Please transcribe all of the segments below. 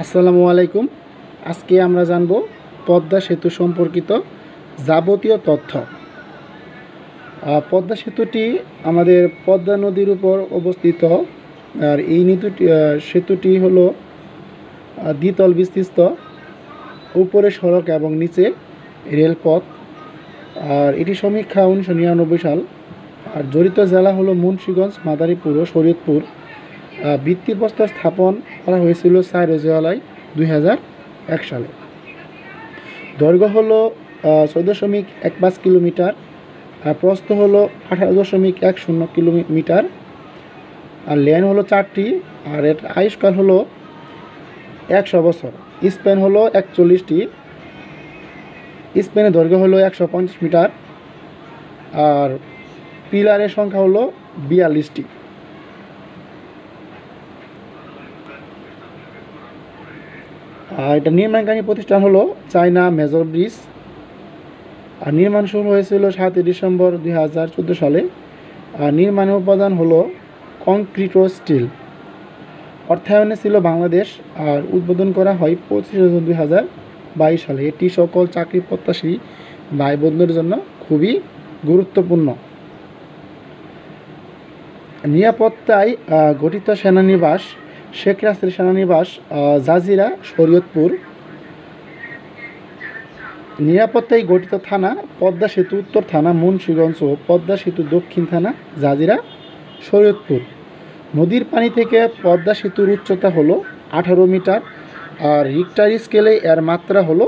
আসসালামু আলাইকুম। আজকে আমরা জানব পদ্মা সেতু সম্পর্কিত যাবতীয় তথ্য। পদ্মা সেতুটি আমাদের পদ্মা নদীর উপর অবস্থিত। আর এই সেতুটি হলো দ্বিতল বিশিষ্ট, উপরে সড়ক এবং নিচে রেলপথ। আর এটি সমীক্ষা 1999 সাল। আর জড়িত জেলা হলো মুন্সিগঞ্জ, মাদারীপুর ও শরীয়তপুর। ভিত্তিপ্রস্তর স্থাপন করা হয়েছিল 4 জুলাই 2001 সালে। দৈর্ঘ্য হলো 14.15 কিলোমিটার, আর প্রস্থ হলো 18.10 কিলোমিটার। আর লেন হলো 4টি, আর এর আয়ুষ্কাল হলো 100 বছর। স্প্যান হলো 41টি। স্প্যানের দৈর্ঘ্য হলো 150 মিটার, আর পিলারের সংখ্যা হলো 42টি। আর এটা নির্মাণকারী প্রতিষ্ঠান হলো চায়না মেজর ব্রিজ। আর নির্মাণ শুরু হয়েছিল 7 ডিসেম্বর 2014 সালে। আর নির্মাণের উপাদান হলো কংক্রিট ও স্টিল। অর্থায়নে ছিল বাংলাদেশ। আর উদ্বোধন করা হয় 25 জুন 2022 সালে। এটি সকল চাকরি প্রত্যাশী ভাই বোনদের জন্য খুবই গুরুত্বপূর্ণ। নিরাপত্তায় গঠিত সেনানিবাস শেখ রাসেল সেনানিবাস, জাজিরা, শরীয়তপুর। নিরাপত্তায় গঠিত থানা পদ্মা সেতু উত্তর থানা মুন্সিগঞ্জ ও পদ্মা সেতু দক্ষিণ থানা জাজিরা, শরীয়তপুর। নদীর পানি থেকে পদ্মা সেতুর উচ্চতা হলো 18 মিটার, আর রিক্টার স্কেলে এর মাত্রা হলো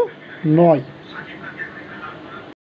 9।